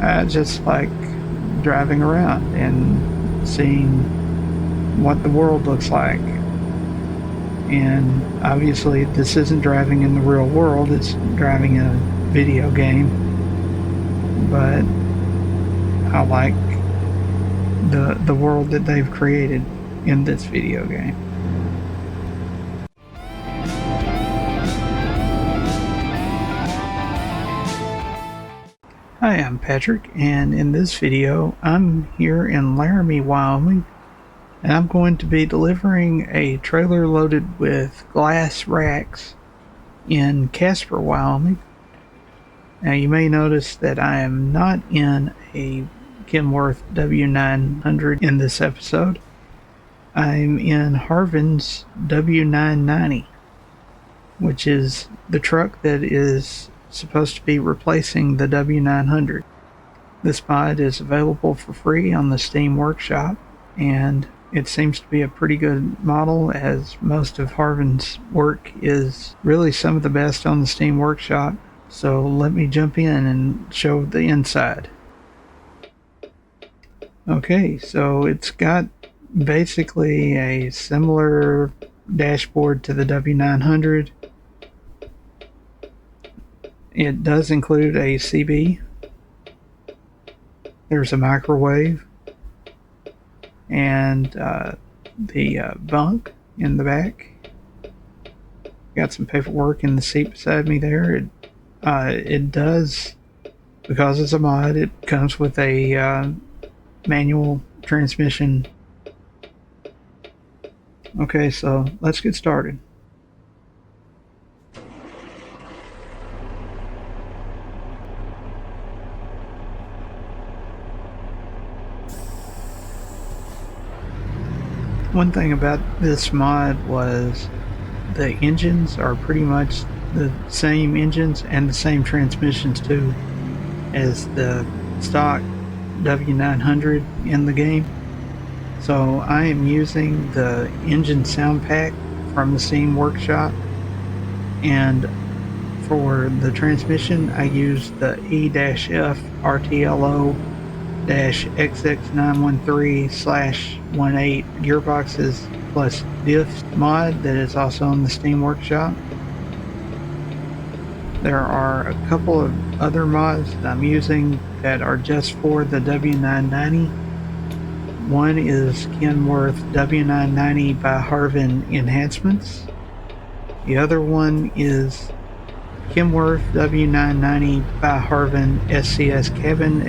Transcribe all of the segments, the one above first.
I just like driving around and seeing what the world looks like. And obviously, this isn't driving in the real world, it's driving in a video game. But I like the world that they've created in this video game. Hi, I'm Patrick, and in this video I'm here in Laramie, Wyoming, and I'm going to be delivering a trailer loaded with glass racks in Casper, Wyoming. Now you may notice that I am not in a Kenworth W900 in this episode. I'm in Harven's W990, which is the truck that is supposed to be replacing the W900. This mod is available for free on the Steam Workshop, and it seems to be a pretty good model, as most of Harven's work is really some of the best on the Steam Workshop. So let me jump in and show the inside. Okay, so it's got basically a similar dashboard to the W900. It does include a CB. There's a microwave and the bunk in the back. Got some paperwork in the seat beside me there. It does, because it's a mod, it comes with a manual transmission. Okay, so let's get started. One thing about this mod was the engines are pretty much the same engines and the same transmissions too as the stock W900 in the game. So I am using the engine sound pack from the Steam Workshop, and for the transmission I use the E-F RTLO-XX913/18 gearboxes plus diffs mod that is also on the Steam Workshop. There are a couple of other mods that I'm using that are just for the W990. One is Kenworth W990 by Harven enhancements. The other one is Kenworth W990 by Harven SCS cabin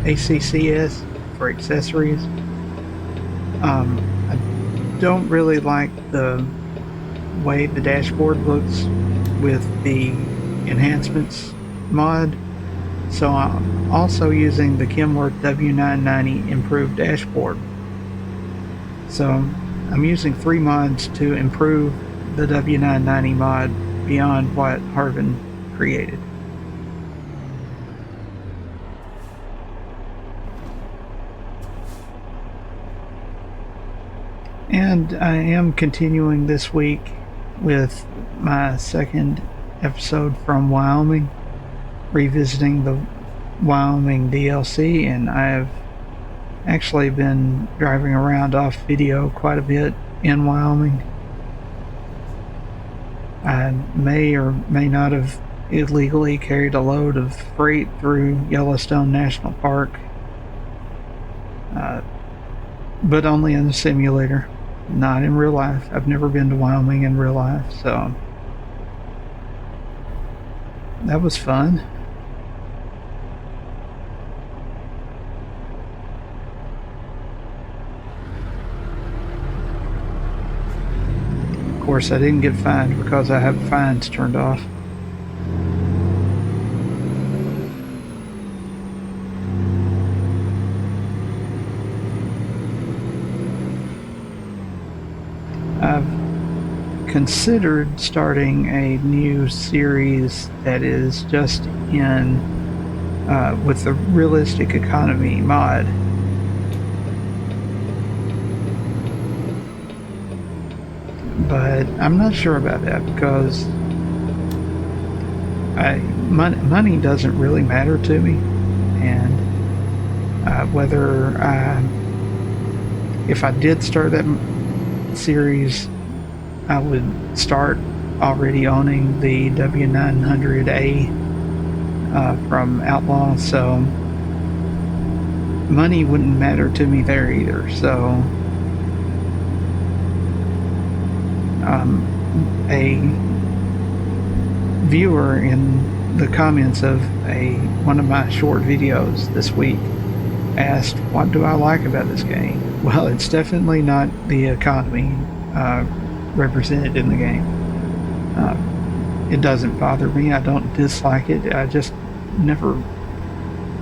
ACCS for accessories. I don't really like the way the dashboard looks with the enhancements mod, so I'm also using the Kenworth W990 improved dashboard. So I'm using 3 mods to improve the W990 mod beyond what Harven created. And I am continuing this week with my second episode from Wyoming, revisiting the Wyoming DLC, and I've actually been driving around off video quite a bit in Wyoming. I may or may not have illegally carried a load of freight through Yellowstone National Park, but only in the simulator, not in real life. I've never been to Wyoming in real life, so that was fun. Of course, I didn't get fined because I have fines turned off. I've considered starting a new series that is just in with the realistic economy mod. But I'm not sure about that because money doesn't really matter to me, and if I did start that series, I would start already owning the W900A from Outlaw, so money wouldn't matter to me there either. So a viewer in the comments of one of my short videos this week asked, what do I like about this game? Well, it's definitely not the economy represented in the game. It doesn't bother me. I don't dislike it. I just never...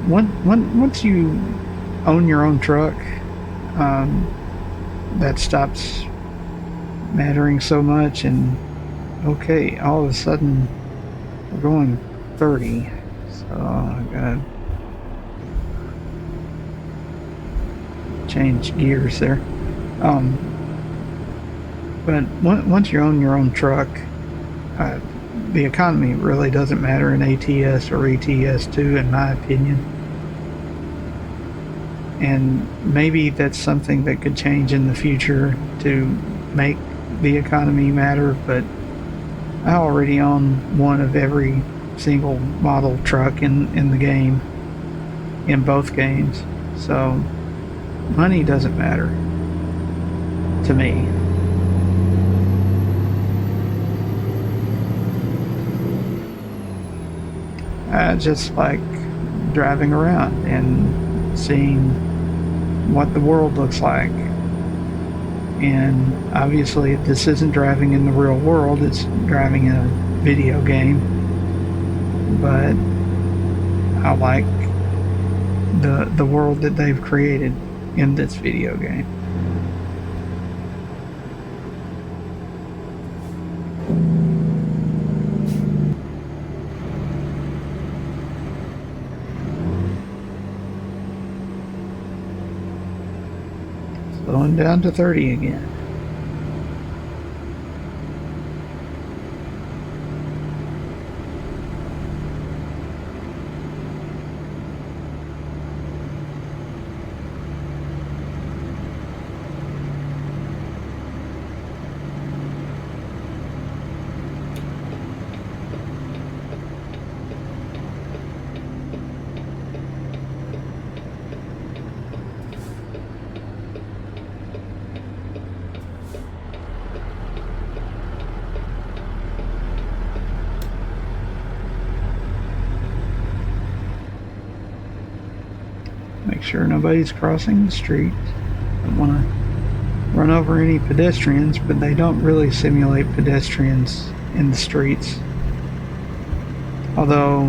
Once you own your own truck, that stops mattering so much, and okay, all of a sudden we're going 30, so I gotta change gears there. But once you own your own truck, the economy really doesn't matter in ATS or ATS2, in my opinion. And maybe that's something that could change in the future to make the economy matter, but I already own one of every single model truck in the game, in both games, so money doesn't matter to me. I just like driving around and seeing what the world looks like. And obviously this isn't driving in the real world, it's driving in a video game. But I like the world that they've created in this video game. Slowing down to 30 again. Make sure nobody's crossing the street. Don't want to run over any pedestrians, but they don't really simulate pedestrians in the streets. Although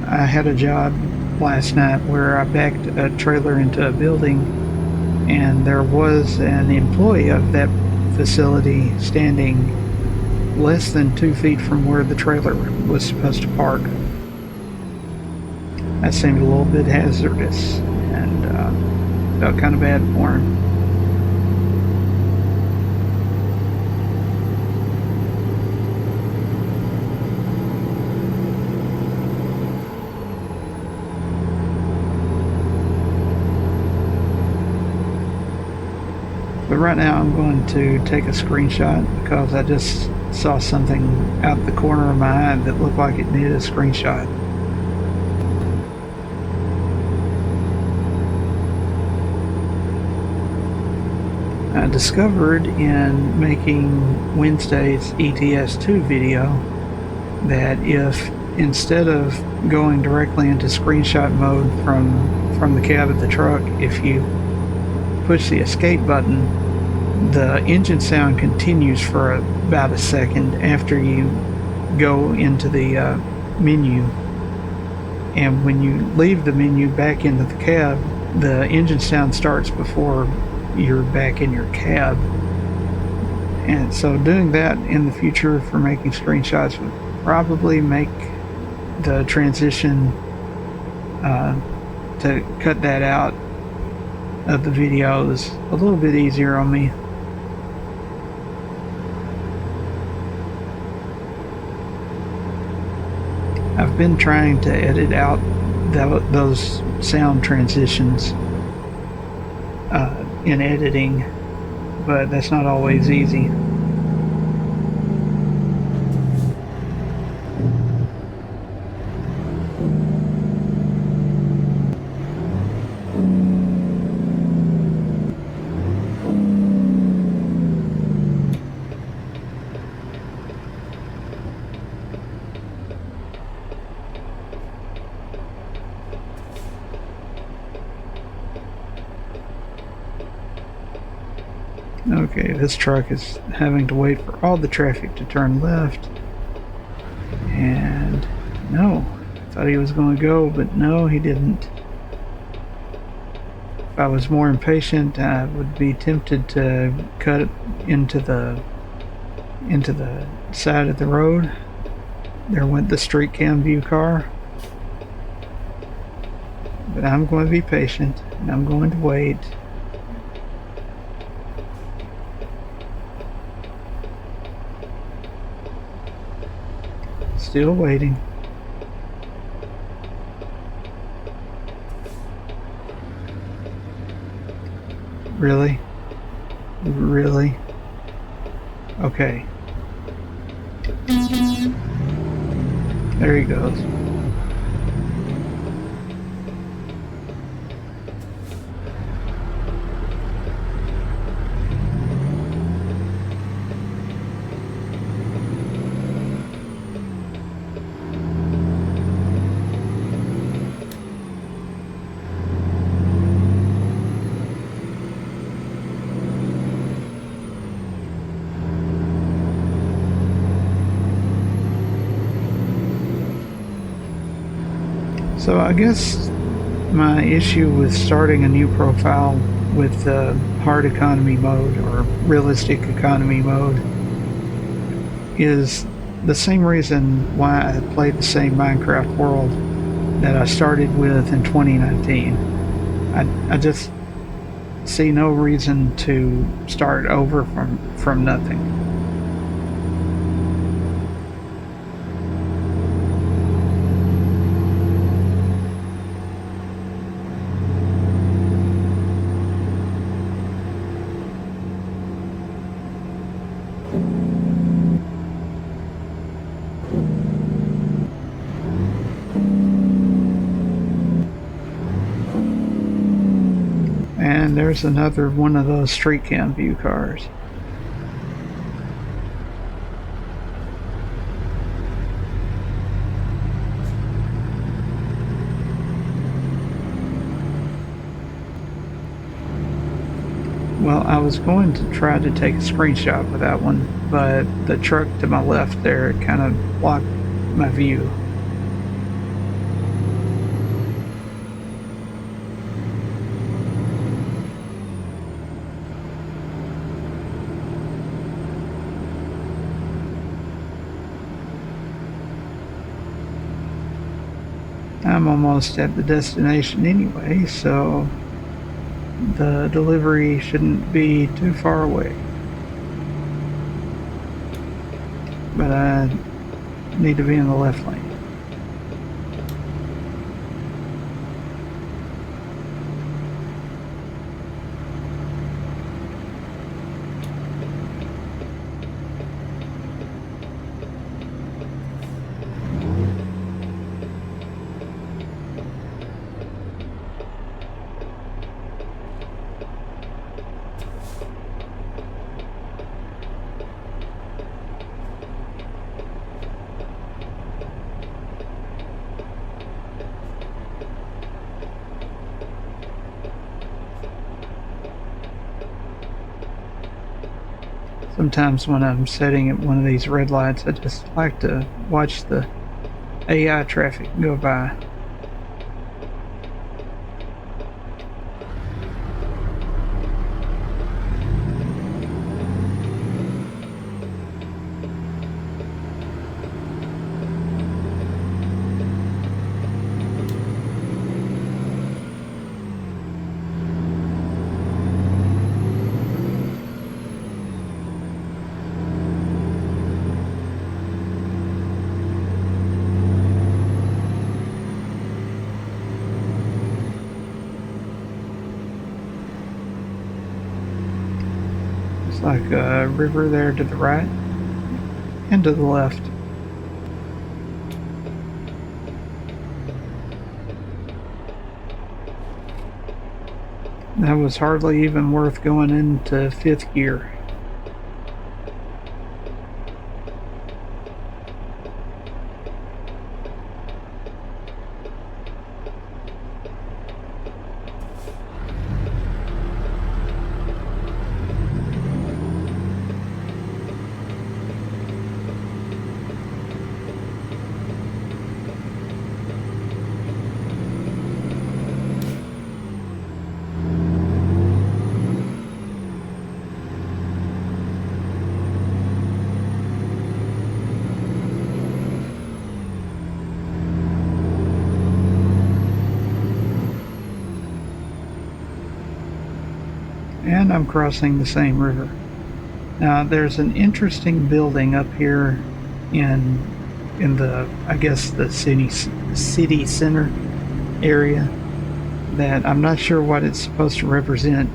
I had a job last night where I backed a trailer into a building, and there was an employee of that facility standing less than 2 feet from where the trailer was supposed to park. That seemed a little bit hazardous, and felt kind of bad for him. But right now I'm going to take a screenshot because I just saw something out the corner of my eye that looked like it needed a screenshot. I discovered in making Wednesday's ETS2 video that if instead of going directly into screenshot mode from the cab of the truck, if you push the escape button, the engine sound continues for about a second after you go into the menu. And when you leave the menu back into the cab, the engine sound starts before you're back in your cab. And so doing that in the future for making screenshots would probably make the transition to cut that out of the videos a little bit easier on me. I've been trying to edit out those sound transitions in editing, but that's not always easy. Okay, this truck is having to wait for all the traffic to turn left. And no, I thought he was going to go, but no, he didn't. If I was more impatient, I would be tempted to cut into the side of the road. There went the street cam view car. But I'm going to be patient, and I'm going to wait. Still waiting. Really? Really? Okay. There he goes. So I guess my issue with starting a new profile with hard economy mode or realistic economy mode is the same reason why I played the same Minecraft world that I started with in 2019. I just see no reason to start over from nothing. And there's another one of those street cam view cars. Well, I was going to try to take a screenshot with that one, but the truck to my left there kind of blocked my view. I'm almost at the destination anyway, so the delivery shouldn't be too far away. But I need to be in the left lane. Sometimes when I'm sitting at one of these red lights, I just like to watch the AI traffic go by. Looks like a river there to the right and to the left. That was hardly even worth going into fifth gear. And I'm crossing the same river. Now there's an interesting building up here in the, I guess, the city center area that I'm not sure what it's supposed to represent.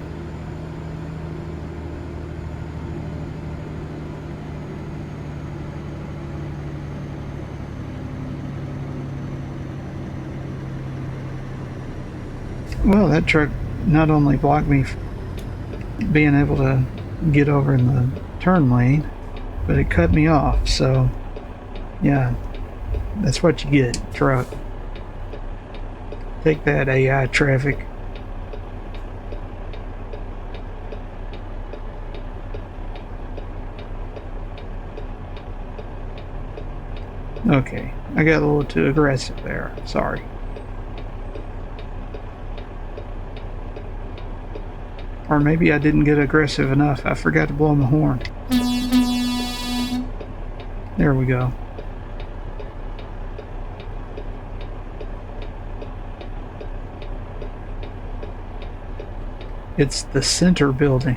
Well, that truck not only blocked me being able to get over in the turn lane, but it cut me off. So yeah, that's what you get, truck. Take that, AI traffic. Okay, I got a little too aggressive there, sorry. Or maybe I didn't get aggressive enough. I forgot to blow my horn. There we go. It's the center building.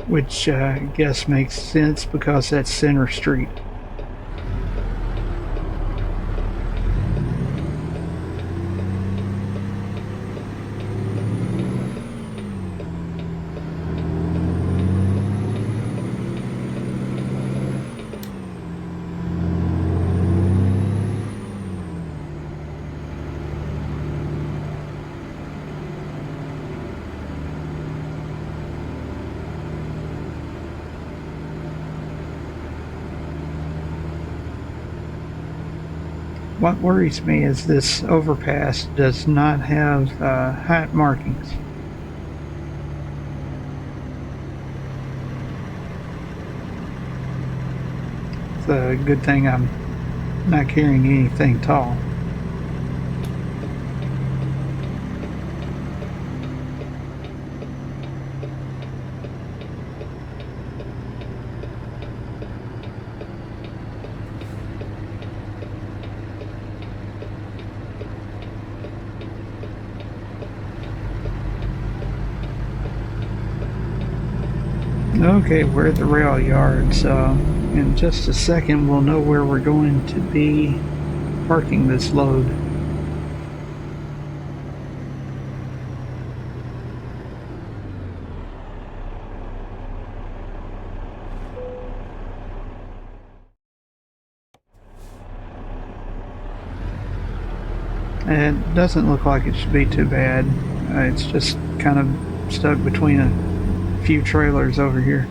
Which I guess makes sense because that's Center Street. What worries me is this overpass does not have height markings. It's a good thing I'm not carrying anything tall. Okay, we're at the rail yard, so in just a second we'll know where we're going to be parking this load. And it doesn't look like it should be too bad. It's just kind of stuck between a few trailers over here.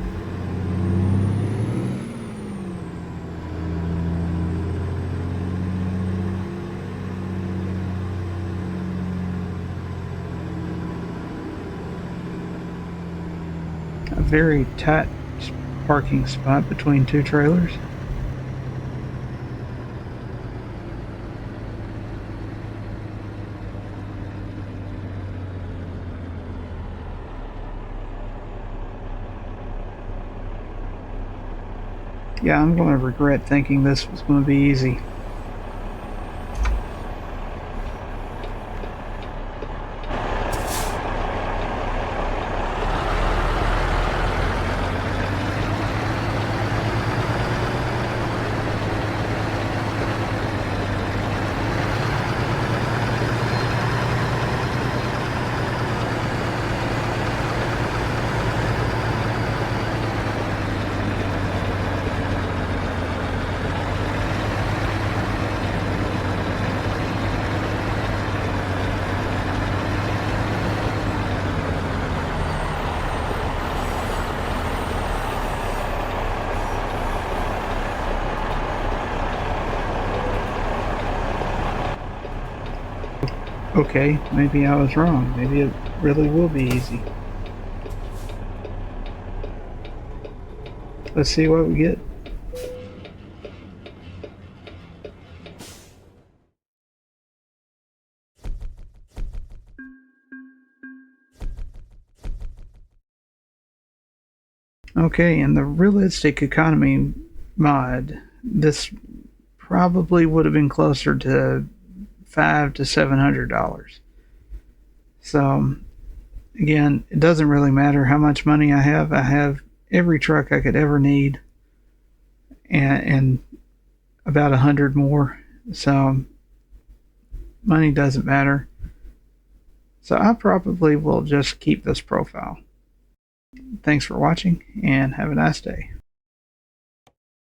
A very tight parking spot between two trailers. Yeah, I'm going to regret thinking this was going to be easy. Okay, maybe I was wrong. Maybe it really will be easy. Let's see what we get. Okay, in the realistic economy mod, this probably would have been closer to $500 to $700. So again, it doesn't really matter how much money I have. I have every truck I could ever need, and about 100 more. So money doesn't matter. So I probably will just keep this profile. Thanks for watching and have a nice day.